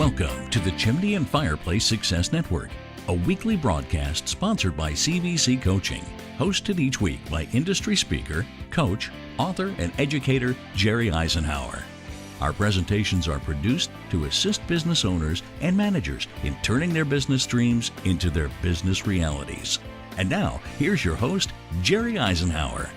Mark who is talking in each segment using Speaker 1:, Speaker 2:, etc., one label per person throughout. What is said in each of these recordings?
Speaker 1: Welcome to the Chimney and Fireplace Success Network, a weekly broadcast sponsored by CVC Coaching, hosted each week by industry speaker, coach, author, and educator Jerry Eisenhower. Our presentations are produced to assist business owners and managers in turning their business dreams into their business realities. And now, here's your host, Jerry Eisenhower.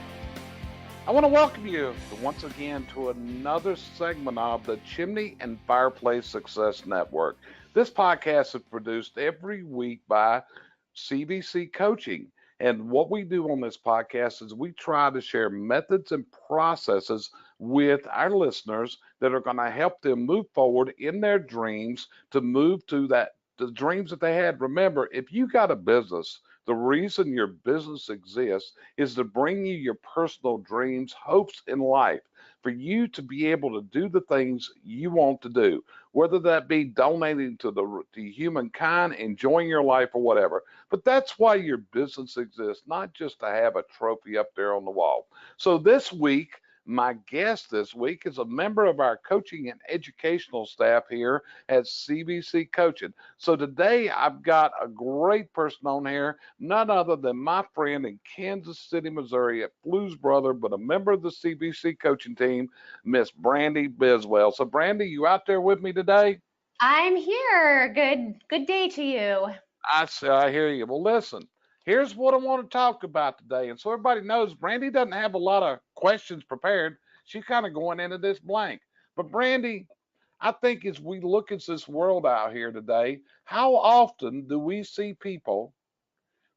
Speaker 2: I want to welcome you once again to another segment of the Chimney and Fireplace Success Network. This podcast is produced every week by CVC Coaching. And what we do on this podcast is we try to share methods and processes with our listeners that are going to help them move forward in their dreams to move to the dreams that they had. Remember, if you got a business, the reason your business exists is to bring you your personal dreams, hopes in life, for you to be able to do the things you want to do, whether that be donating to humankind, enjoying your life, or whatever. But that's why your business exists, not just to have a trophy up there on the wall. So this week, my guest this week is a member of our coaching and educational staff here at CVC Coaching. So today I've got a great person on here, none other than my friend in Kansas City, Missouri at Blues Brother, but a member of the CVC coaching team, Miss Brandy Biswell. So Brandy, you out there with me today?
Speaker 3: I'm here. Good day to you.
Speaker 2: I hear you. Well, listen. Here's what I want to talk about today. And so everybody knows Brandy doesn't have a lot of questions prepared. She's kind of going into this blank. But Brandy, I think as we look at this world out here today, how often do we see people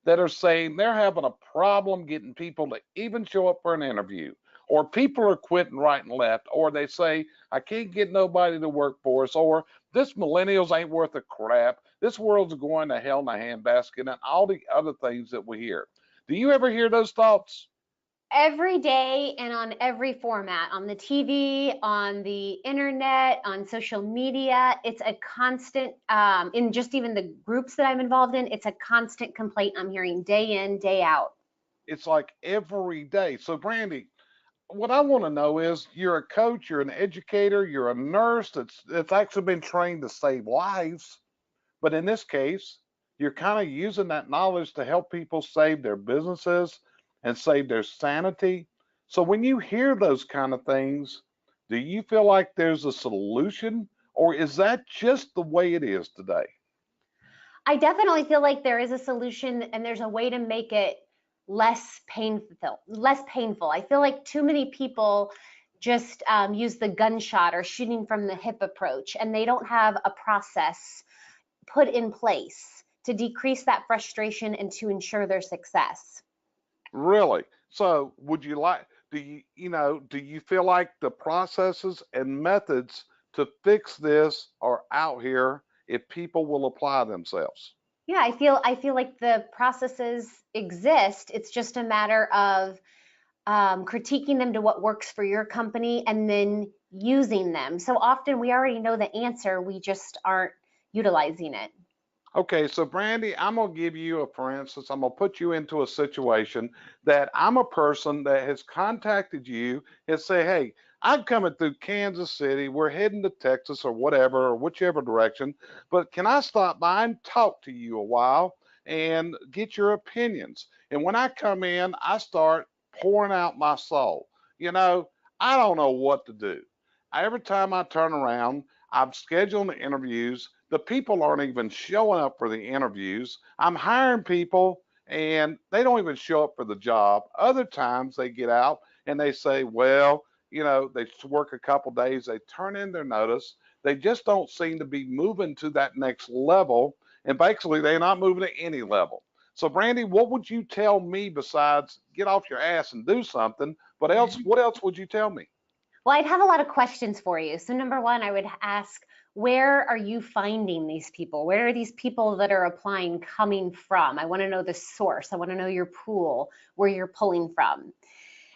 Speaker 2: that are saying they're having a problem getting people to even show up for an interview, or people are quitting right and left, or they say, I can't get nobody to work for us, or this millennials ain't worth a crap, this world's going to hell in a handbasket, and all the other things that we hear. Do you ever hear those thoughts?
Speaker 3: Every day and on every format, on the TV, on the internet, on social media, it's a constant, in just even the groups that I'm involved in, it's a constant complaint I'm hearing day in, day out.
Speaker 2: It's like every day. So Brandy, what I want to know is you're a coach, you're an educator, you're a nurse that's actually been trained to save lives. But in this case, you're kind of using that knowledge to help people save their businesses and save their sanity. So when you hear those kind of things, do you feel like there's a solution, or is that just the way it is today?
Speaker 3: I definitely feel like there is a solution and there's a way to make it less painful. I feel like too many people just use the gunshot or shooting from the hip approach, and they don't have a process put in place to decrease that frustration and to ensure their success.
Speaker 2: Really? So would you like, do you feel like the processes and methods to fix this are out here if people will apply themselves?
Speaker 3: Yeah, I feel like the processes exist. It's just a matter of critiquing them to what works for your company and then using them. So often we already know the answer, we just aren't utilizing it.
Speaker 2: Okay, so Brandy, I'm gonna give you for instance, I'm gonna put you into a situation that I'm a person that has contacted you and say, hey, I'm coming through Kansas City, we're heading to Texas or whatever, or whichever direction, but can I stop by and talk to you a while and get your opinions? And when I come in, I start pouring out my soul. I don't know what to do. Every time I turn around, I'm scheduling interviews. The people aren't even showing up for the interviews. I'm hiring people and they don't even show up for the job. Other times they get out and they say, well, they work a couple days, they turn in their notice. They just don't seem to be moving to that next level. And basically, they're not moving to any level. So, Brandy, what would you tell me besides get off your ass and do something? But what else would you tell me?
Speaker 3: Well, I'd have a lot of questions for you. So number one, I would ask, where are you finding these people? Where are these people that are applying coming from? I want to know the source. I want to know your pool, where you're pulling from.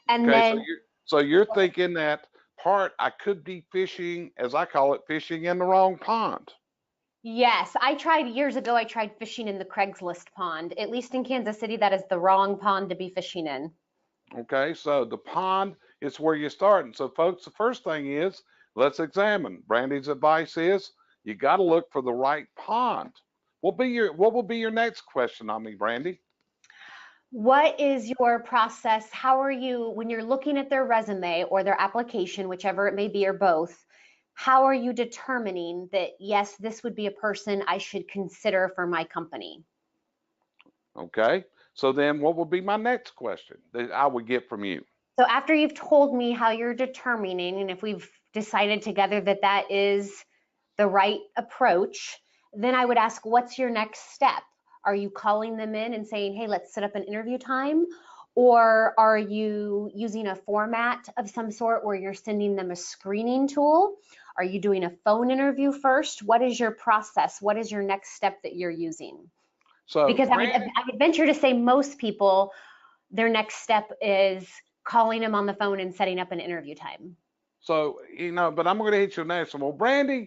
Speaker 3: And
Speaker 2: okay,
Speaker 3: then
Speaker 2: so you're thinking that part I could be fishing, as I call it, fishing in the wrong pond.
Speaker 3: yes, years ago, I tried fishing in the Craigslist pond. At least in Kansas City, that is the wrong pond to be fishing in.
Speaker 2: Okay, so the pond is where you're starting. So folks, the first thing is, let's examine. Brandy's advice is, You got to look for the right pond. What will be your next question on me, Brandy?
Speaker 3: What is your process? How are you, when you're looking at their resume or their application, whichever it may be or both, how are you determining that, yes, this would be a person I should consider for my company?
Speaker 2: Okay. So then what would be my next question that I would get from you?
Speaker 3: So after you've told me how you're determining, and if we've decided together that that is the right approach, then I would ask, what's your next step? Are you calling them in and saying, hey, let's set up an interview time? Or are you using a format of some sort where you're sending them a screening tool? Are you doing a phone interview first? What is your process? What is your next step that you're using?
Speaker 2: So
Speaker 3: Because I would venture to say most people, their next step is calling them on the phone and setting up an interview time.
Speaker 2: So, but I'm going to hit you next one. Well, Brandy,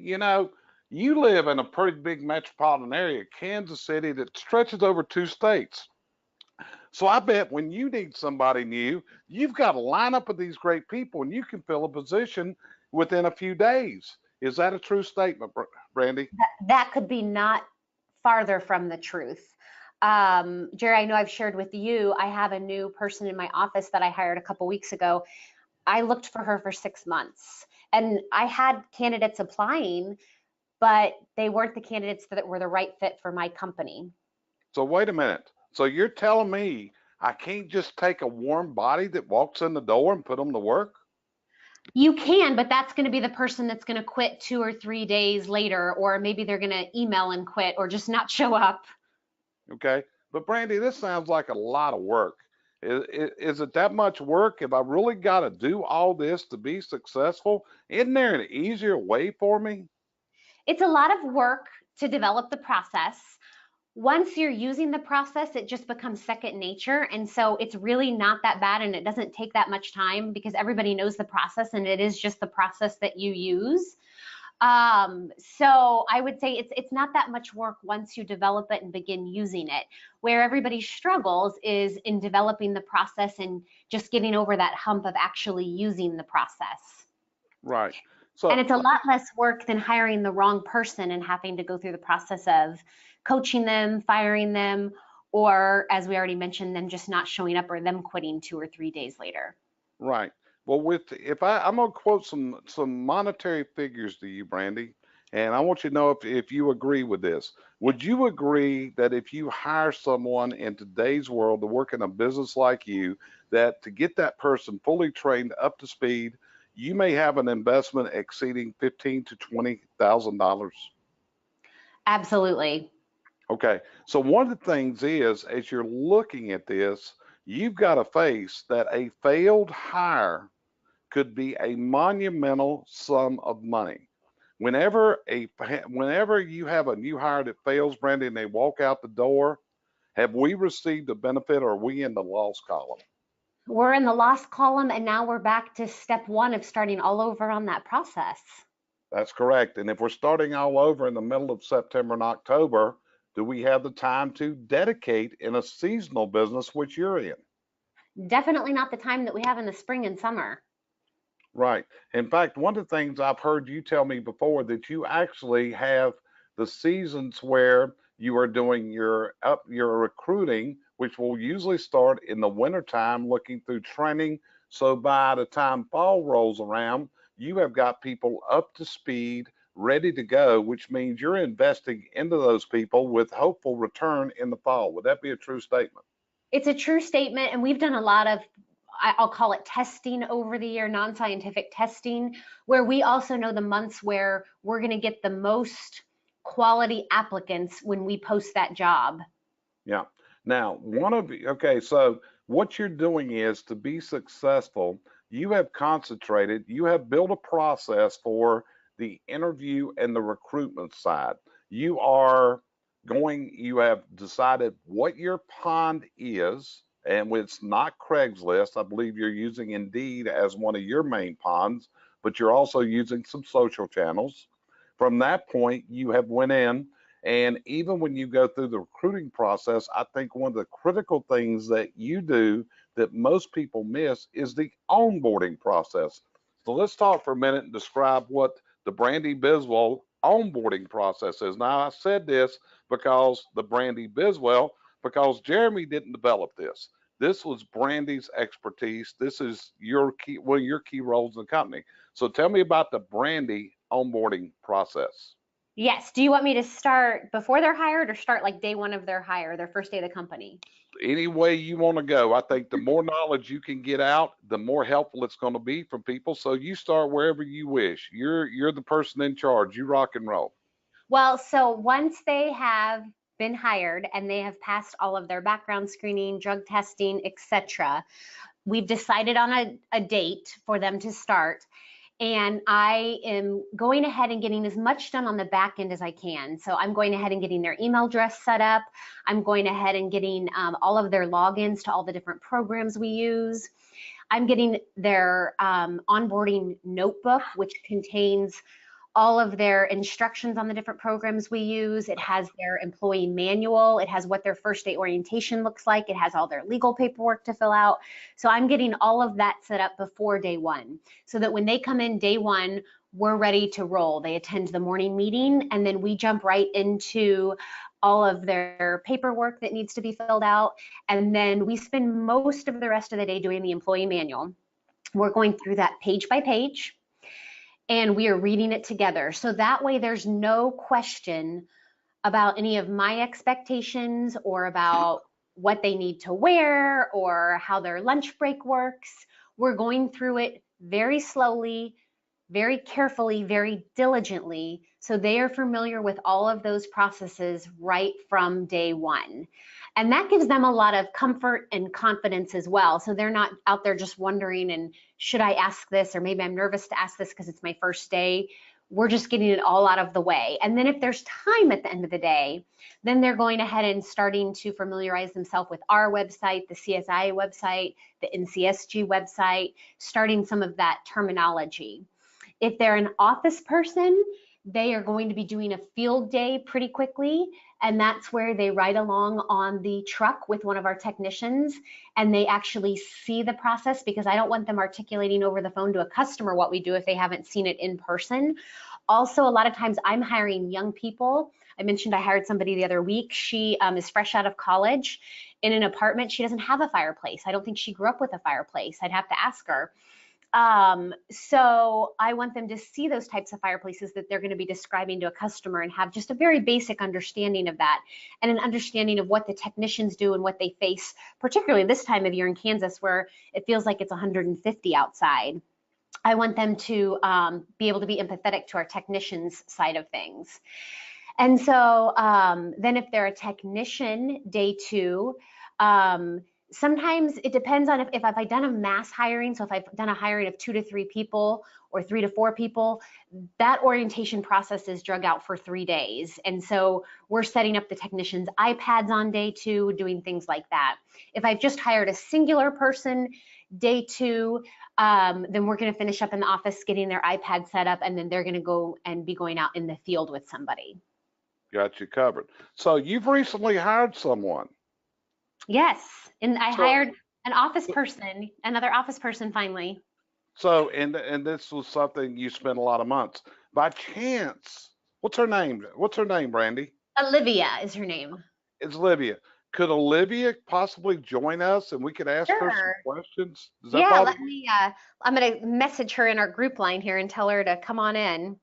Speaker 2: you live in a pretty big metropolitan area, Kansas City, that stretches over 2 states. So I bet when you need somebody new, you've got a lineup of these great people and you can fill a position within a few days. Is that a true statement, Brandy?
Speaker 3: That could be not farther from the truth. Jerry, I know I've shared with you, I have a new person in my office that I hired a couple weeks ago. I looked for her for 6 months and I had candidates applying, but they weren't the candidates that were the right fit for my company.
Speaker 2: So wait a minute. So you're telling me I can't just take a warm body that walks in the door and put them to work?
Speaker 3: You can, but that's going to be the person that's going to quit 2 or 3 days later, or maybe they're going to email and quit or just not show up.
Speaker 2: Okay. But Brandy, this sounds like a lot of work. Is it that much work? Have I really got to do all this to be successful? Isn't there an easier way for me?
Speaker 3: It's a lot of work to develop the process. Once you're using the process, it just becomes second nature. And so it's really not that bad and it doesn't take that much time because everybody knows the process and it is just the process that you use. So I would say it's not that much work once you develop it and begin using it. Where everybody struggles is in developing the process and just getting over that hump of actually using the process.
Speaker 2: Right. So,
Speaker 3: and it's a lot less work than hiring the wrong person and having to go through the process of coaching them, firing them, or as we already mentioned, them just not showing up or them quitting 2 or 3 days later.
Speaker 2: Right. Well, I'm going to quote some monetary figures to you, Brandy, and I want you to know if you agree with this. Would you agree that if you hire someone in today's world to work in a business like you, that to get that person fully trained up to speed, you may have an investment exceeding $15,000 to $20,000?
Speaker 3: Absolutely.
Speaker 2: Okay. So one of the things is, as you're looking at this, you've got to face that a failed hire could be a monumental sum of money. Whenever you have a new hire that fails, Brandy, and they walk out the door, have we received a benefit or are we in the loss column?
Speaker 3: We're in the loss column and now we're back to step one of starting all over on that process.
Speaker 2: That's correct. And if we're starting all over in the middle of September and October, do we have the time to dedicate in a seasonal business, which you're in?
Speaker 3: Definitely not the time that we have in the spring and summer.
Speaker 2: Right. In fact, one of the things I've heard you tell me before that you actually have the seasons where you are doing your recruiting, which will usually start in the wintertime, looking through training. So by the time fall rolls around, you have got people up to speed, ready to go, which means you're investing into those people with hopeful return in the fall. Would that be a true statement?
Speaker 3: It's a true statement, and we've done a lot of, I'll call it testing over the year, non-scientific testing, where we also know the months where we're going to get the most quality applicants when we post that job.
Speaker 2: Yeah. Now, so what you're doing is to be successful, you have concentrated, you have built a process for the interview and the recruitment side. You have decided what your pond is, and it's not Craigslist. I believe you're using Indeed as one of your main ponds, but you're also using some social channels. From that point, you have went in, and even when you go through the recruiting process, I think one of the critical things that you do that most people miss is the onboarding process. So let's talk for a minute and describe what the Brandy Biswell onboarding process is. Now, I said this because the Brandy Biswell, because Jeremy didn't develop this. This was Brandy's expertise. This is your key, one of your key roles in the company. So tell me about the Brandy onboarding process.
Speaker 3: Yes. Do you want me to start before they're hired or start like day one of their hire, their first day of the company?
Speaker 2: Any way you want to go. I think the more knowledge you can get out, the more helpful it's going to be for people. So you start wherever you wish. You're the person in charge. You rock and roll.
Speaker 3: Well, so once they have been hired and they have passed all of their background screening, drug testing, etc., we've decided on a date for them to start. And I am going ahead and getting as much done on the back end as I can. So I'm going ahead and getting their email address set up. I'm going ahead and getting all of their logins to all the different programs we use. I'm getting their onboarding notebook, which contains all of their instructions on the different programs we use. It has their employee manual. It has what their first day orientation looks like. It has all their legal paperwork to fill out. So I'm getting all of that set up before day one so that when they come in day one, we're ready to roll. They attend the morning meeting and then we jump right into all of their paperwork that needs to be filled out. And then we spend most of the rest of the day doing the employee manual. We're going through that page by page, and we are reading it together. So that way there's no question about any of my expectations or about what they need to wear or how their lunch break works. We're going through it very slowly, very carefully, very diligently, so they are familiar with all of those processes right from day one. And that gives them a lot of comfort and confidence as well. So they're not out there just wondering, and should I ask this? Or maybe I'm nervous to ask this because it's my first day. We're just getting it all out of the way. And then if there's time at the end of the day, then they're going ahead and starting to familiarize themselves with our website, the CSIA website, the NCSG website, starting some of that terminology. If they're an office person, they are going to be doing a field day pretty quickly, and that's where they ride along on the truck with one of our technicians and they actually see the process, because I don't want them articulating over the phone to a customer what we do if they haven't seen it in person. Also, a lot of times I'm hiring young people. I mentioned I hired somebody the other week. She is fresh out of college in an apartment. She doesn't have a fireplace. I don't think she grew up with a fireplace. I'd have to ask her. So I want them to see those types of fireplaces that they're going to be describing to a customer and have just a very basic understanding of that and an understanding of what the technicians do and what they face, particularly this time of year in Kansas where it feels like it's 150 outside. I want them to be able to be empathetic to our technicians' side of things. And so then if they're a technician, day two, sometimes it depends on if I've done a mass hiring. So if I've done a hiring of 2 to 3 people or 3 to 4 people, that orientation process is drug out for 3 days. And so we're setting up the technicians' iPads on day 2, doing things like that. If I've just hired a singular person, day 2, then we're going to finish up in the office getting their iPad set up, and then they're going to go and be going out in the field with somebody.
Speaker 2: Got you covered. So you've recently hired someone.
Speaker 3: Yes, and I hired an office person, another office person finally.
Speaker 2: So, and this was something you spent a lot of months. By chance, what's her name? What's her name, Brandy?
Speaker 3: Olivia is her name.
Speaker 2: It's Olivia. Could Olivia possibly join us and we could ask her some questions?
Speaker 3: Yeah, let me, I'm going to message her in our group line here and tell her to come on in.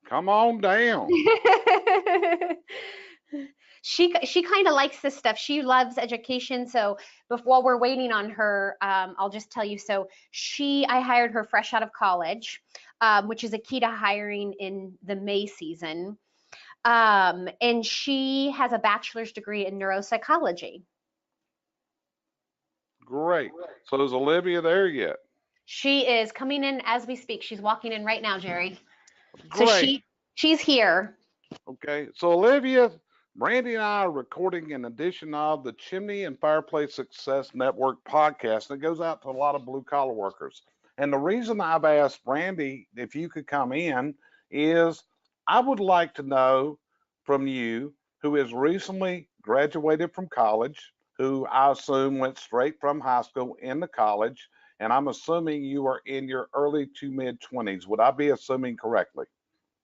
Speaker 2: Come on down.
Speaker 3: She kind of likes this stuff. She loves education. So while we're waiting on her, I'll just tell you. So I hired her fresh out of college, which is a key to hiring in the May season. And she has a bachelor's degree in neuropsychology.
Speaker 2: Great. So is Olivia there yet?
Speaker 3: She is coming in as we speak. She's walking in right now, Jerry.
Speaker 2: Great.
Speaker 3: So she's here.
Speaker 2: Okay. So Olivia, Brandy and I are recording an edition of the Chimney and Fireplace Success Network podcast that goes out to a lot of blue collar workers. And the reason I've asked Brandy if you could come in is I would like to know from you, who has recently graduated from college, who I assume went straight from high school into college, and I'm assuming you are in your early to mid 20s. Would I be assuming correctly?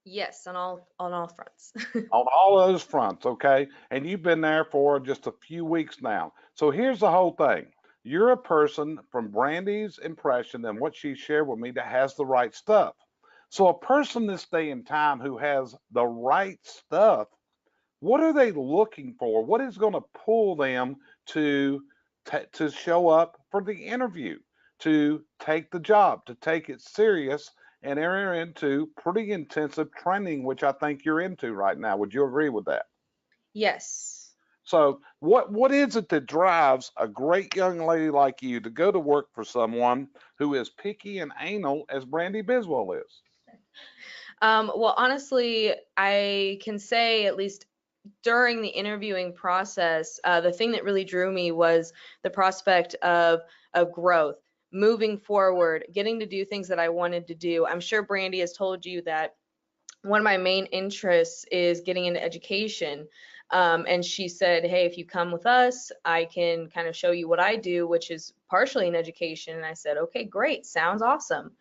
Speaker 4: Yes, on all fronts.
Speaker 2: On all those fronts, okay? And you've been there for just a few weeks now. So here's the whole thing. You're a person from Brandy's impression and what she shared with me that has the right stuff. So a person this day and time who has the right stuff, what are they looking for? What is going to pull them to to show up for the interview, to take the job, to take it serious and enter into pretty intensive training, which I think you're into right now. Would you agree with that?
Speaker 4: Yes.
Speaker 2: So what is it that drives a great young lady like you to go to work for someone who is picky and anal as Brandy Biswell is?
Speaker 4: Well, honestly, I can say at least during the interviewing process, the thing that really drew me was the prospect of growth, moving forward, getting to do things that I wanted to do. I'm sure Brandy has told you that one of my main interests is getting into education. And she said, hey, if you come with us, I can kind of show you what I do, which is partially in education. And I said, okay, great, sounds awesome.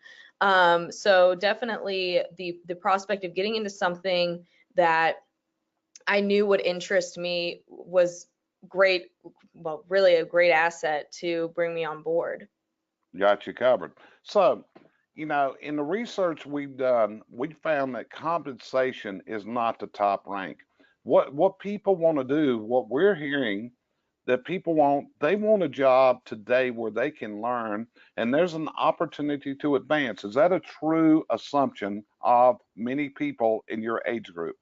Speaker 4: So definitely the prospect of getting into something that I knew would interest me was great, well, really a great asset to bring me on board.
Speaker 2: Got you covered. So, in the research we've done, we found that compensation is not the top rank. What people want to do, what we're hearing that people want, they want a job today where they can learn and there's an opportunity to advance. Is that a true assumption of many people in your age group?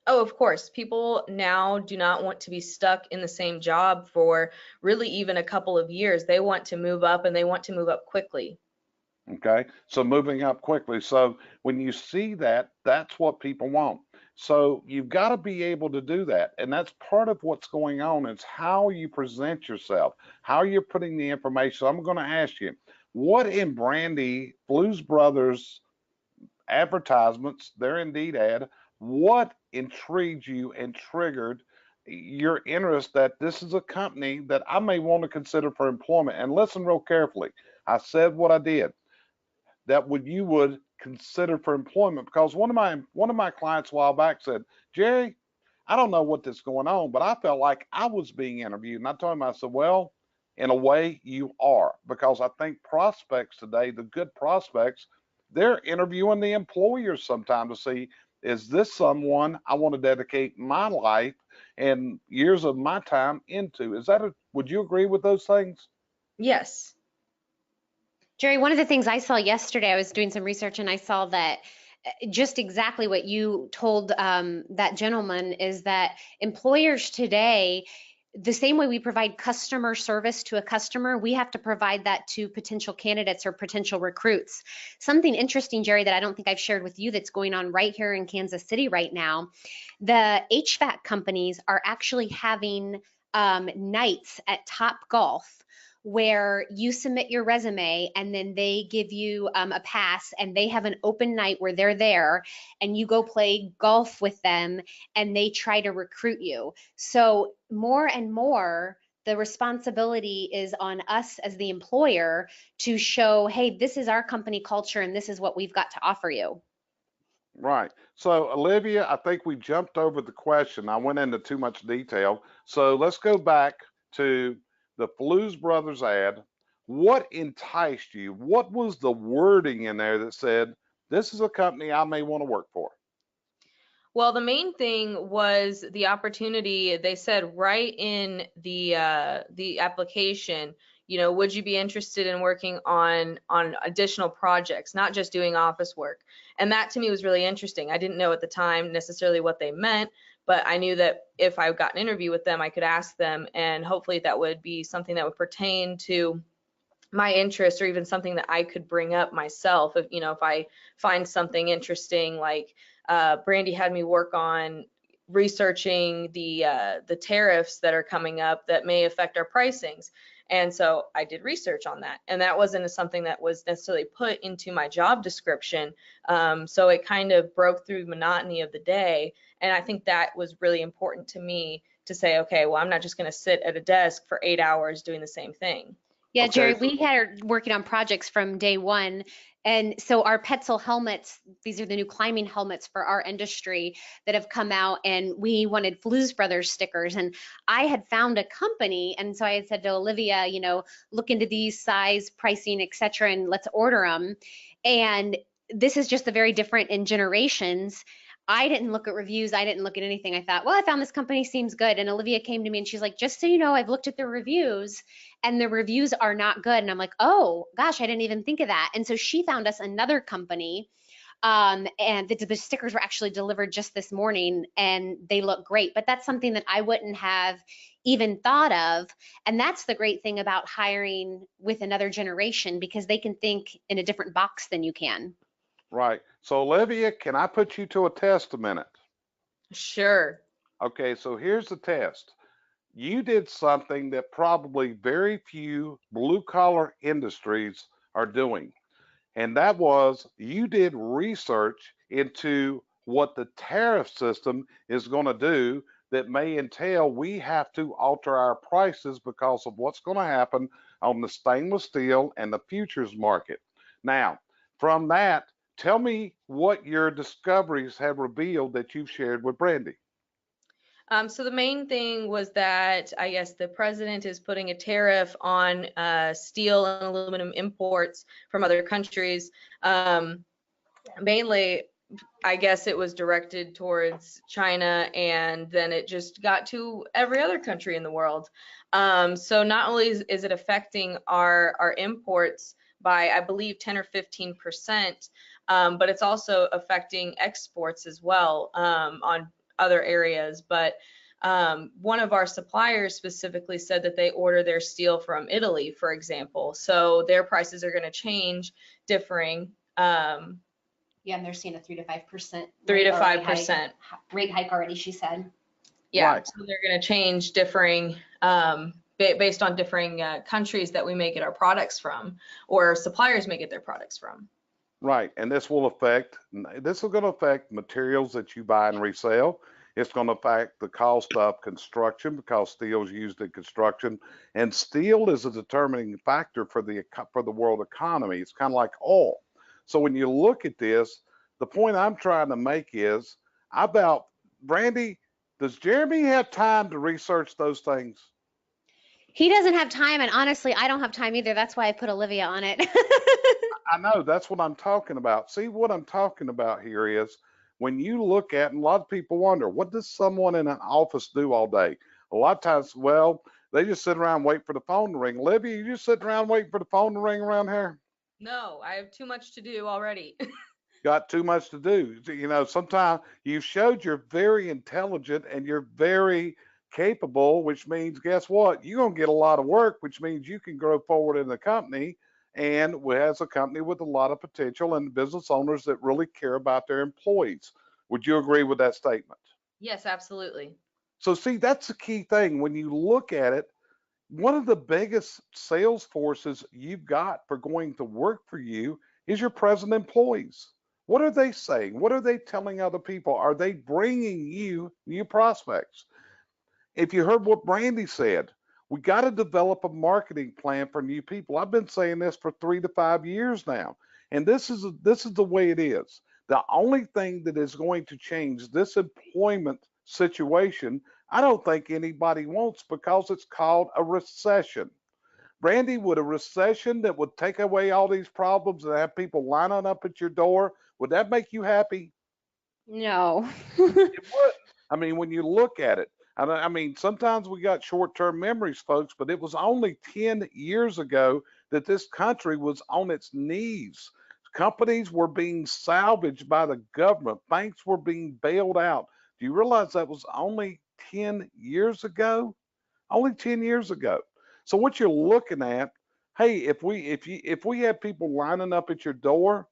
Speaker 4: Oh, of course. People now do not want to be stuck in the same job for really even a couple of years. They want to move up and they want to move up quickly.
Speaker 2: Okay, so moving up quickly. So when you see that, that's what people want. So you've got to be able to do that. And that's part of what's going on. It's how you present yourself, how you're putting the information. So I'm going to ask you, what in Brandy Blues Brothers advertisements, their Indeed ad, what intrigued you and triggered your interest that this is a company that I may want to consider for employment? And listen real carefully. I said what I did that would you would consider for employment because one of my clients a while back said, Jerry, I don't know what's going on, but I felt like I was being interviewed. And I told him, I said, well, in a way you are, because I think prospects today, the good prospects, they're interviewing the employers sometime to see, is this someone I want to dedicate my life and years of my time into? Would you agree with those things?
Speaker 4: Yes.
Speaker 3: Jerry, one of the things I saw yesterday, I was doing some research and I saw that just exactly what you told that gentleman is that employers today, the same way we provide customer service to a customer, we have to provide that to potential candidates or potential recruits. Something interesting, Jerry, that I don't think I've shared with you that's going on right here in Kansas City right now. The HVAC companies are actually having nights at Top Golf where you submit your resume and then they give you a pass and they have an open night where they're there and you go play golf with them and they try to recruit you. So more and more, the responsibility is on us as the employer to show, hey, this is our company culture and this is what we've got to offer you.
Speaker 2: Right. So, Olivia, I think we jumped over the question. I went into too much detail. So let's go back to the Blues Brothers ad. What enticed you? What was the wording in there that said, this is a company I may want to work for?
Speaker 4: Well, the main thing was the opportunity. They said right in the application, would you be interested in working on additional projects, not just doing office work? And that to me was really interesting. I didn't know at the time necessarily what they meant, but I knew that if I got an interview with them, I could ask them, and hopefully that would be something that would pertain to my interest or even something that I could bring up myself if I find something interesting, like Brandy had me work on researching the tariffs that are coming up that may affect our pricings. And so I did research on that, and that wasn't something that was necessarily put into my job description. So it kind of broke through the monotony of the day. And I think that was really important to me to say, okay, well, I'm not just going to sit at a desk for 8 hours doing the same thing.
Speaker 3: Yeah,
Speaker 2: Okay,
Speaker 3: Jerry,
Speaker 2: so
Speaker 3: we had her working on projects from day one. And so our Petzl helmets, these are the new climbing helmets for our industry that have come out, and we wanted Blues Brothers stickers. And I had found a company, and so I had said to Olivia, look into these size, pricing, et cetera, and let's order them. And this is just a very different in generations. I didn't look at reviews. I didn't look at anything. I thought, well, I found this company seems good. And Olivia came to me and she's like, just so you know, I've looked at the reviews and the reviews are not good. And I'm like, oh gosh, I didn't even think of that. And so she found us another company. And the stickers were actually delivered just this morning and they look great. But that's something that I wouldn't have even thought of. And that's the great thing about hiring with another generation, because they can think in a different box than you can.
Speaker 2: right. So Olivia, can I put you to a test a minute?
Speaker 4: Sure.
Speaker 2: Okay, so here's the test. You did something that probably very few blue collar industries are doing. And that was you did research into what the tariff system is going to do that may entail we have to alter our prices because of what's going to happen on the stainless steel and the futures market. Now, from that, tell me what your discoveries have revealed that you've shared with Brandy.
Speaker 4: So the main thing was that I guess the president is putting a tariff on steel and aluminum imports from other countries. Mainly, I guess it was directed towards China, and then it just got to every other country in the world. So not only is it affecting our imports by, I believe, 10 or 15%, but it's also affecting exports as well on other areas. But one of our suppliers specifically said that they order their steel from Italy, for example. So their prices are going to change, differing.
Speaker 3: Yeah, and they're seeing a 3 to 5%.
Speaker 4: 3 to 5%.
Speaker 3: Rate hike already, she said.
Speaker 4: Yeah,
Speaker 2: Right.
Speaker 4: so they're going to change differing based on differing countries that we may get our products from, or suppliers may get their products from.
Speaker 2: Right, and this is going to affect materials that you buy and resell. It's going to affect the cost of construction because steel is used in construction, and steel is a determining factor for the world economy. It's kind of like oil. So when you look at this, the point I'm trying to make is about Brandy. Does Jeremy have time to research those things?
Speaker 3: He doesn't have time, and honestly, I don't have time either. That's why I put Olivia on it.
Speaker 2: I know that's what I'm talking about. See, what I'm talking about here is when you look at, and a lot of people wonder, what does someone in an office do all day? A lot of times, well, they just sit around and wait for the phone to ring. Olivia, you just sitting around waiting for the phone to ring around here?
Speaker 4: No, I have too much to do already.
Speaker 2: Got too much to do. Sometimes you showed you're very intelligent and you're very capable, which means guess what? You're going to get a lot of work, which means you can grow forward in the company and has a company with a lot of potential and business owners that really care about their employees. Would you agree with that statement?
Speaker 4: Yes, absolutely.
Speaker 2: So see, that's the key thing. When you look at it, one of the biggest sales forces you've got for going to work for you is your present employees. What are they saying? What are they telling other people? Are they bringing you new prospects? If you heard what Brandy said, we got to develop a marketing plan for new people. I've been saying this for 3 to 5 years now, and this is the way it is. The only thing that is going to change this employment situation, I don't think anybody wants, because it's called a recession. Brandy, would a recession that would take away all these problems and have people lining up at your door, would that make you happy?
Speaker 3: No.
Speaker 2: It would. I mean, when you look at it, I mean, sometimes we got short-term memories, folks, but it was only 10 years ago that this country was on its knees. Companies were being salvaged by the government. Banks were being bailed out. Do you realize that was only 10 years ago? Only 10 years ago. So what you're looking at, hey, if we have people lining up at your door,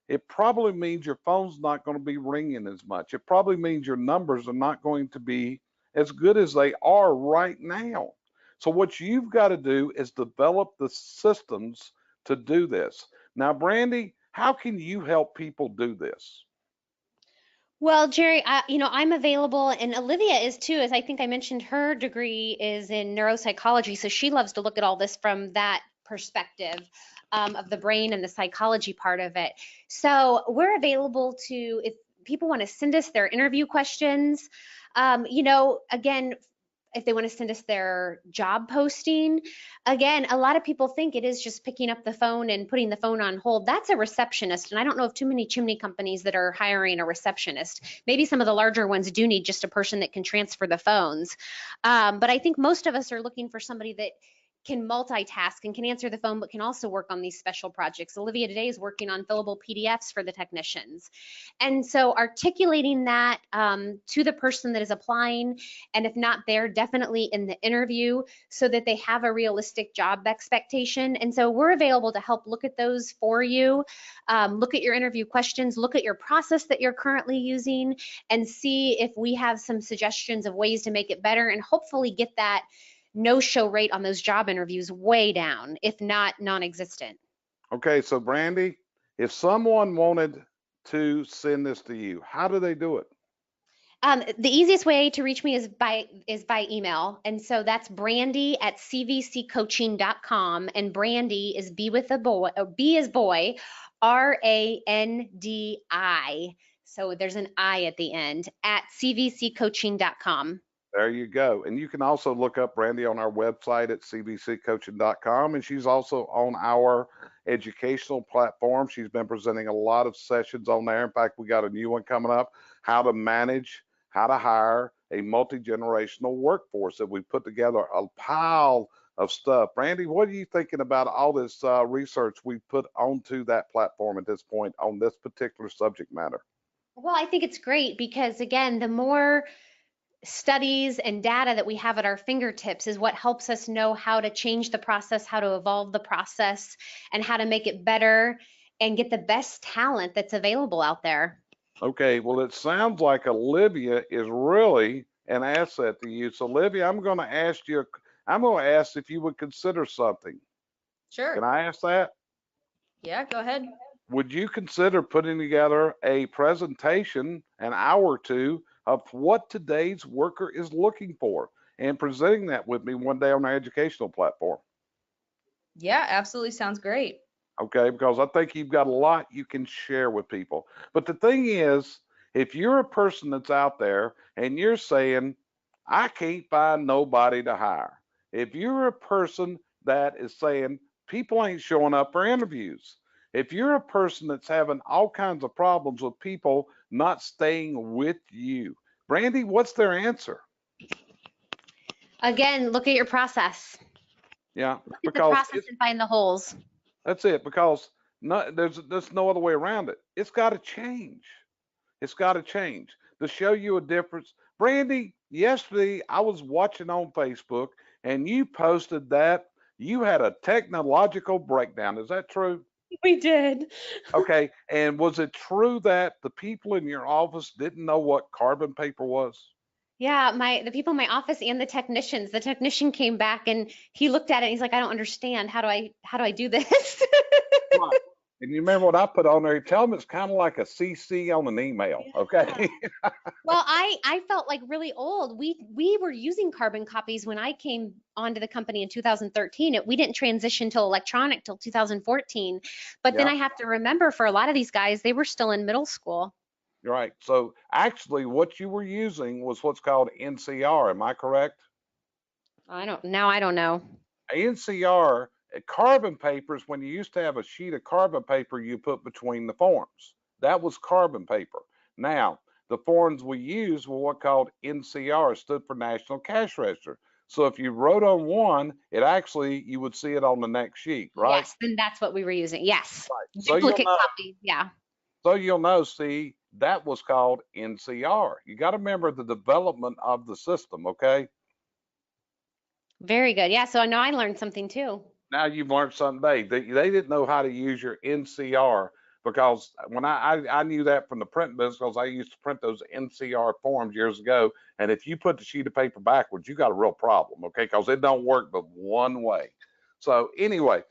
Speaker 2: it probably means your phone's not going to be ringing as much. It probably means your numbers are not going to be as good as they are right now. So what you've got to do is develop the systems to do this. Now, Brandy, how can you help people do this?
Speaker 3: Well, Jerry, I'm available, and Olivia is too. As I think I mentioned, her degree is in neuropsychology, so she loves to look at all this from that perspective of the brain and the psychology part of it. So we're available to, if people want to send us their interview questions, again, if they want to send us their job posting. Again, a lot of people think it is just picking up the phone and putting the phone on hold. That's a receptionist. And I don't know of too many chimney companies that are hiring a receptionist. Maybe some of the larger ones do need just a person that can transfer the phones. But I think most of us are looking for somebody that can multitask and can answer the phone, but can also work on these special projects. Olivia today is working on fillable PDFs for the technicians. And so articulating that to the person that is applying, and if not there, definitely in the interview, so that they have a realistic job expectation. And so we're available to help look at those for you, look at your interview questions, look at your process that you're currently using, and see if we have some suggestions of ways to make it better, and hopefully get that no-show rate on those job interviews way down, if not non-existent.
Speaker 2: Okay, so Brandy, if someone wanted to send this to you, how do they do it?
Speaker 3: The easiest way to reach me is by email. And so that's Brandy at cvccoaching.com. And Brandy is B with a boy, B is boy, RANDI. So there's an I at the end, at cvccoaching.com.
Speaker 2: There you go. And you can also look up Brandy on our website at cvccoaching.com. And she's also on our educational platform. She's been presenting a lot of sessions on there. In fact, we got a new one coming up, how to manage, how to hire a multi-generational workforce, that we put together a pile of stuff. Brandy, what are you thinking about all this research we put onto that platform at this point on this particular subject matter?
Speaker 3: Well, I think it's great because, again, the more studies and data that we have at our fingertips is what helps us know how to change the process, how to evolve the process, and how to make it better and get the best talent that's available out there.
Speaker 2: Okay, well, it sounds like Olivia is really an asset to you. So, Olivia, I'm going to ask if you would consider something.
Speaker 4: Sure.
Speaker 2: Can I ask that?
Speaker 4: Yeah, go ahead.
Speaker 2: Would you consider putting together a presentation, an hour or two, of what today's worker is looking for, and presenting that with me one day on our educational platform?
Speaker 4: Yeah, absolutely. Sounds great.
Speaker 2: Okay, because I think you've got a lot you can share with people. But the thing is, if you're a person that's out there and you're saying, I can't find nobody to hire, if you're a person that is saying people ain't showing up for interviews, if you're a person that's having all kinds of problems with people not staying with you, Brandy, what's their answer?
Speaker 3: Again, look at your process.
Speaker 2: Yeah,
Speaker 3: look at the process and find the holes.
Speaker 2: That's it, because there's no other way around it. It's got to change. It's got to change. To show you a difference, Brandy, yesterday I was watching on Facebook and you posted that you had a technological breakdown. Is that true?
Speaker 3: We did.
Speaker 2: Okay, and was it true that the people in your office didn't know what carbon paper was?
Speaker 3: Yeah, the people in my office and the technicians. The technician came back and he looked at it and he's like, I don't understand. How do I do this?
Speaker 2: Right. And you remember what I put on there? Tell them it's kind of like a CC on an email, okay?
Speaker 3: Well, I felt like really old. We were using carbon copies when I came onto the company in 2013. We didn't transition to electronic till 2014. But then I have to remember, for a lot of these guys, they were still in middle school.
Speaker 2: Right. So actually what you were using was what's called NCR. Am I correct?
Speaker 3: I don't know.
Speaker 2: NCR, carbon papers, when you used to have a sheet of carbon paper you put between the forms, that was carbon paper. Now, the forms we used were what called NCR, stood for National Cash Register. So if you wrote on one, you would see it on the next sheet, right?
Speaker 3: Yes, then that's what we were using. Yes.
Speaker 2: Right.
Speaker 3: Duplicate copies, yeah.
Speaker 2: So you'll know, see, that was called NCR. You got to remember the development of the system, okay?
Speaker 3: Very good. Yeah, so now I learned something too. Now
Speaker 2: you've learned something. They didn't know how to use your NCR, because when I knew that from the print business, because I used to print those NCR forms years ago. And if you put the sheet of paper backwards, you got a real problem, okay? Because it don't work but one way. So anyway,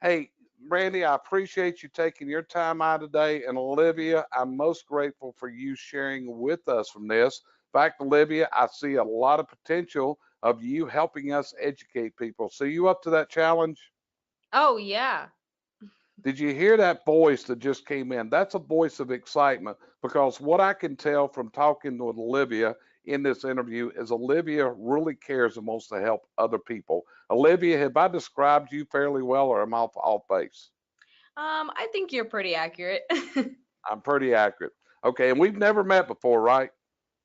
Speaker 2: hey, Brandy, I appreciate you taking your time out today. And Olivia, I'm most grateful for you sharing with us from this. In fact, Olivia, I see a lot of potential of you helping us educate people. So you up to that challenge?
Speaker 4: Oh, yeah.
Speaker 2: Did you hear that voice that just came in? That's a voice of excitement, because what I can tell from talking with Olivia in this interview is Olivia really cares and wants to help other people. Olivia, have I described you fairly well, or am I off base?
Speaker 4: I think you're pretty accurate.
Speaker 2: I'm pretty accurate. Okay, and we've never met before, right?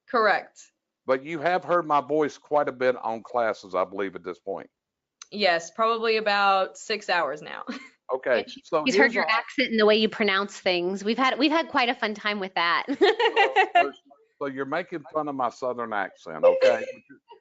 Speaker 4: Correct.
Speaker 2: But you have heard my voice quite a bit on classes, I believe, at this point.
Speaker 4: Yes, probably about 6 hours now.
Speaker 2: Okay,
Speaker 3: And
Speaker 2: so
Speaker 3: she's heard
Speaker 2: here's
Speaker 3: your
Speaker 2: a
Speaker 3: accent and the way you pronounce things. We've had quite a fun time with that.
Speaker 2: so you're making fun of my southern accent, okay?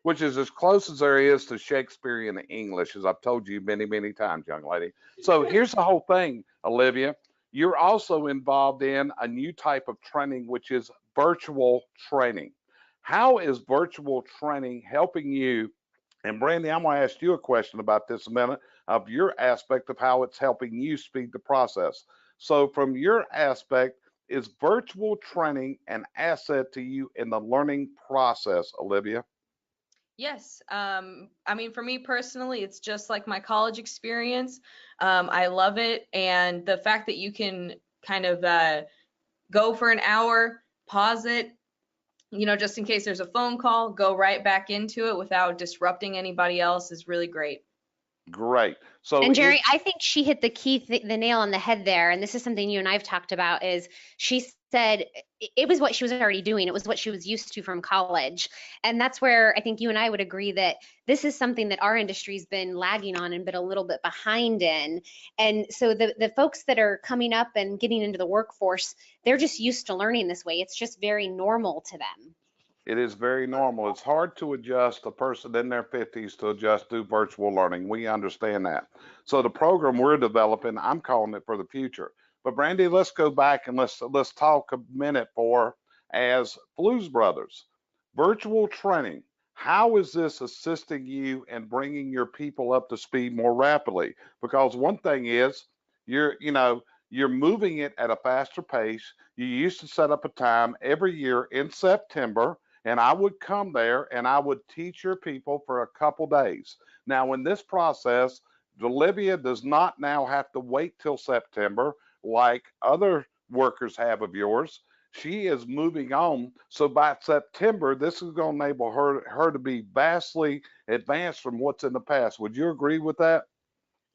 Speaker 2: Which is as close as there is to Shakespearean English, as I've told you many, many times, young lady. So here's the whole thing, Olivia. You're also involved in a new type of training, which is virtual training. How is virtual training helping you? And Brandy, I'm going to ask you a question about this a minute, of your aspect of how it's helping you speed the process. So from your aspect, is virtual training an asset to you in the learning process, Olivia?
Speaker 4: Yes. I mean, for me personally, it's just like my college experience. I love it. And the fact that you can kind of go for an hour, pause it, just in case there's a phone call, go right back into it without disrupting anybody else is really great.
Speaker 2: Great. So
Speaker 3: And Jerry, I think she hit the nail on the head there. And this is something you and I've talked about, is she said it was what she was already doing. It was what she was used to from college. And that's where I think you and I would agree that this is something that our industry's been lagging on and been a little bit behind in. And so the folks that are coming up and getting into the workforce, they're just used to learning this way. It's just very normal to them.
Speaker 2: it is very normal. It's hard to adjust a person in their 50s to adjust to virtual learning. We understand that. So the program we're developing, I'm calling it for the future. But Brandy, let's go back and let's talk a minute for, as Blues Brothers, virtual training. How is this assisting you in bringing your people up to speed more rapidly? Because one thing is you're moving it at a faster pace. You used to set up a time every year in September, and I would come there and I would teach your people for a couple days. Now, in this process, Olivia does not now have to wait till September like other workers have of yours. She is moving on. So by September, this is going to enable her to be vastly advanced from what's in the past. Would you agree with that?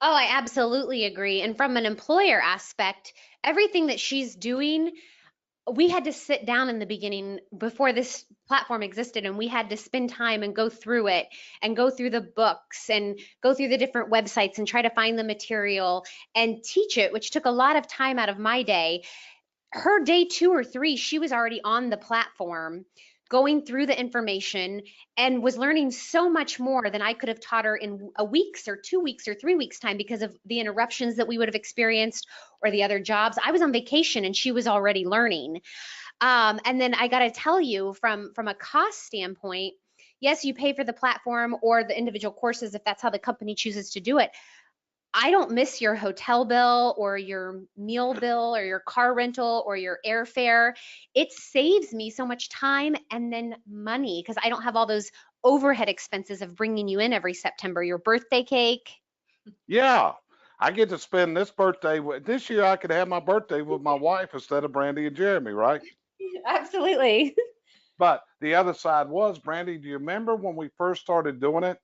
Speaker 3: Oh, I absolutely agree. And from an employer aspect, everything that she's doing, we had to sit down in the beginning before this platform existed, and we had to spend time and go through it and go through the books and go through the different websites and try to find the material and teach it, which took a lot of time out of my day. Her day 2 or 3, she was already on the platform going through the information and was learning so much more than I could have taught her in a week's or 2 weeks or 3 weeks time, because of the interruptions that we would have experienced or the other jobs. I was on vacation and she was already learning. And then I got to tell you, from a cost standpoint, yes, you pay for the platform or the individual courses if that's how the company chooses to do it. I don't miss your hotel bill or your meal bill or your car rental or your airfare. It saves me so much time and then money, because I don't have all those overhead expenses of bringing you in every September, your birthday cake.
Speaker 2: Yeah. I get to spend this year I could have my birthday with my wife instead of Brandy and Jeremy, right?
Speaker 3: Absolutely.
Speaker 2: But the other side was, Brandy, do you remember when we first started doing it?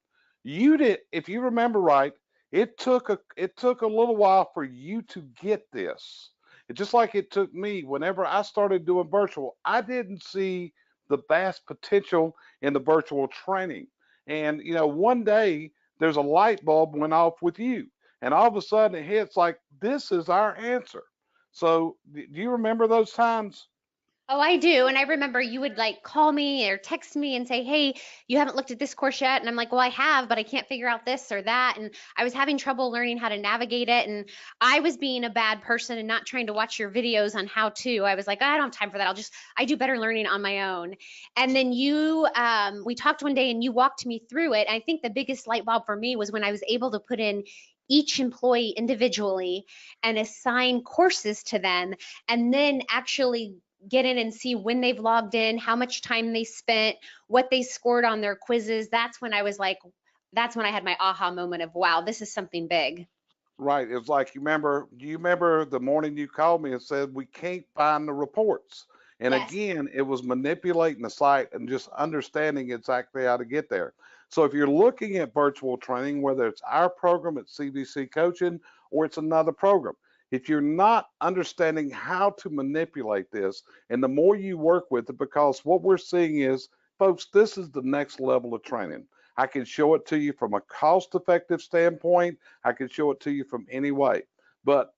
Speaker 2: If you remember right, it took a little while for you to get this. It's just like it took me whenever I started doing virtual. I didn't see the vast potential in the virtual training. And one day there's a light bulb went off with you, and all of a sudden it hits like this is our answer. So do you remember those times?
Speaker 3: Oh, I do. And I remember you would like call me or text me and say, hey, you haven't looked at this course yet. And I'm like, well, I have, but I can't figure out this or that. And I was having trouble learning how to navigate it. And I was being a bad person and not trying to watch your videos on how to. I was like, I don't have time for that. I do better learning on my own. And then we talked one day and you walked me through it. I think the biggest light bulb for me was when I was able to put in each employee individually and assign courses to them, and then actually get in and see when they've logged in, how much time they spent, what they scored on their quizzes. That's when I was like, that's when I had my aha moment of, wow, this is something big.
Speaker 2: Right. It's like do you remember the morning you called me and said we can't find the reports? And
Speaker 3: Yes.
Speaker 2: again, it was manipulating the site and just understanding exactly how to get there. So if you're looking at virtual training, whether it's our program at CVC Coaching or it's another program, if you're not understanding how to manipulate this, and the more you work with it, because what we're seeing is, folks, this is the next level of training. I can show it to you from a cost-effective standpoint. I can show it to you from any way. But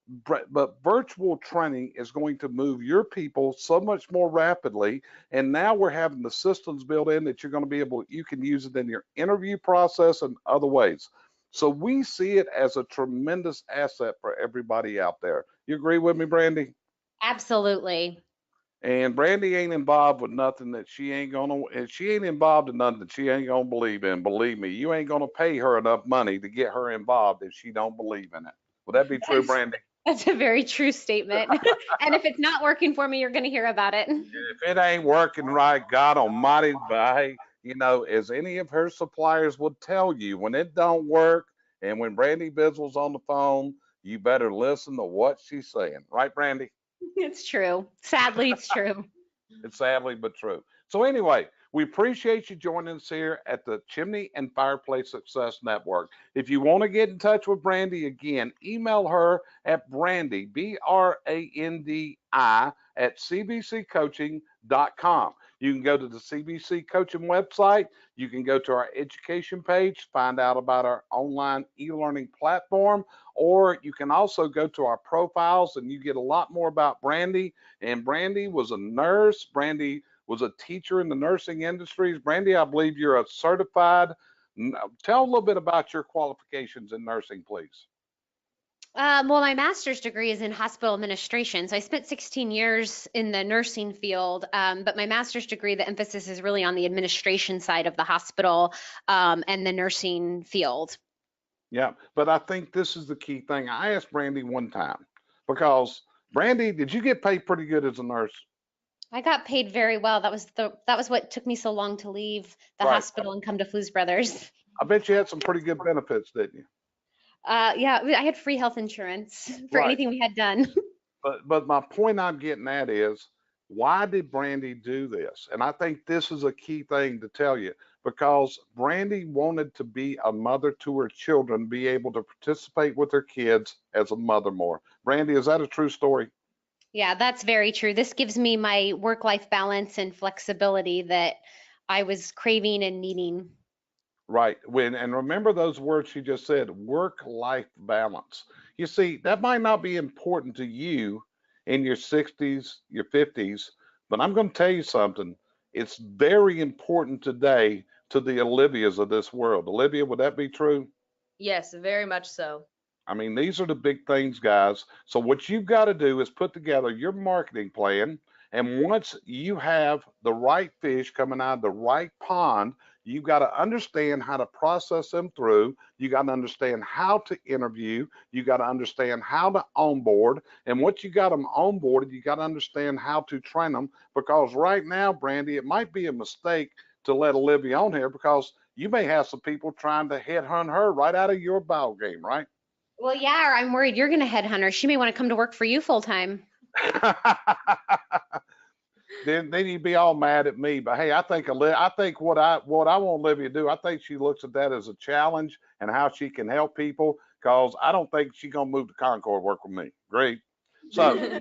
Speaker 2: virtual training is going to move your people so much more rapidly. And now we're having the systems built in that you're going to be able, you can use it in your interview process and other ways. So we see it as a tremendous asset for everybody out there. You agree with me, Brandy?
Speaker 3: Absolutely.
Speaker 2: And Brandy ain't involved with nothing that she ain't gonna, and she ain't involved in nothing that she ain't gonna believe in. Believe me, you ain't gonna pay her enough money to get her involved if she don't believe in it. Would that be true, Brandy?
Speaker 3: That's a very true statement. And if it's not working for me, you're going to hear about it.
Speaker 2: If it ain't working right, God Almighty, by as any of her suppliers would tell you, when it don't work, and when Brandy Biswell's on the phone, you better listen to what she's saying, right, Brandy?
Speaker 3: It's true. Sadly, it's true.
Speaker 2: It's sadly but true. So anyway, we appreciate you joining us here at the Chimney and Fireplace Success Network. If you want to get in touch with Brandy, again, email her at Brandy, Brandi, at cbccoaching.com. You can go to the CBC Coaching website. You can go to our education page, find out about our online e-learning platform, or you can also go to our profiles and you get a lot more about Brandy. And Brandy was a nurse. Brandy was a teacher in the nursing industries. Brandy, I believe you're a certified. Tell a little bit about your qualifications in nursing, please.
Speaker 3: Well, my master's degree is in hospital administration. So I spent 16 years in the nursing field, but my master's degree, the emphasis is really on the administration side of the hospital and the nursing field.
Speaker 2: Yeah, but I think this is the key thing. I asked Brandy one time, because Brandy, did you get paid pretty good as a nurse?
Speaker 3: I got paid very well. That was what took me so long to leave the hospital and come to Flues Brothers.
Speaker 2: I bet you had some pretty good benefits, didn't you?
Speaker 3: Yeah, I had free health insurance for anything we had done.
Speaker 2: But my point I'm getting at is, why did Brandy do this? And I think this is a key thing to tell you, because Brandy wanted to be a mother to her children, be able to participate with her kids as a mother more. Brandy, is that a true story?
Speaker 3: Yeah, that's very true. This gives me my work-life balance and flexibility that I was craving and needing.
Speaker 2: Right. And remember those words she just said, work-life balance. You see, that might not be important to you in your 60s, your 50s, but I'm going to tell you something. It's very important today to the Olivias of this world. Olivia, would that be true?
Speaker 4: Yes, very much so.
Speaker 2: I mean, these are the big things, guys. So what you've got to do is put together your marketing plan. And once you have the right fish coming out of the right pond, you've got to understand how to process them through. You got to understand how to interview. You got to understand how to onboard. And once you got them onboarded, you got to understand how to train them. Because right now, Brandy, it might be a mistake to let Olivia on here, because you may have some people trying to headhunt her right out of your ball game, right?
Speaker 3: Well, yeah, or I'm worried you're going to headhunt her. She may want to come to work for you full time.
Speaker 2: Then you'd be all mad at me. But hey, I think what I want Olivia to do, I think she looks at that as a challenge and how she can help people, because I don't think she's gonna move to Concord work with me. Great. So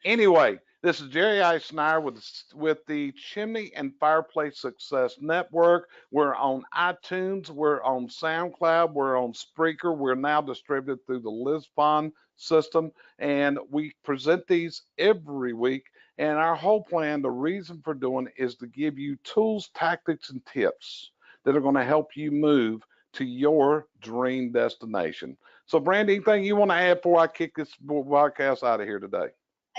Speaker 2: anyway, this is Jerry Eisenhower with the Chimney and Fireplace Success Network. We're on iTunes, we're on SoundCloud, we're on Spreaker. We're now distributed through the Lizbon system, and we present these every week. And our whole plan, the reason for doing it, is to give you tools, tactics, and tips that are going to help you move to your dream destination. So, Brandy, anything you want to add before I kick this podcast out of here today?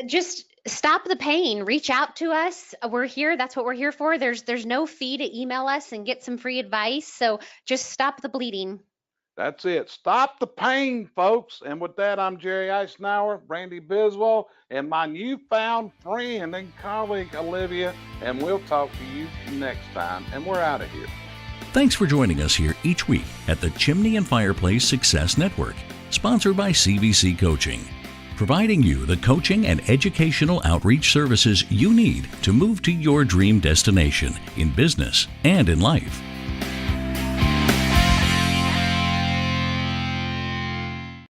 Speaker 3: Just stop the pain. Reach out to us. We're here. That's what we're here for. There's no fee to email us and get some free advice. So just stop the bleeding.
Speaker 2: That's it. Stop the pain, folks. And with that, I'm Jerry Eisenhower, Brandy Biswell, and my newfound friend and colleague, Olivia. And we'll talk to you next time. And we're out of here.
Speaker 1: Thanks for joining us here each week at the Chimney and Fireplace Success Network. sponsored by CVC Coaching, providing you the coaching and educational outreach services you need to move to your dream destination in business and in life.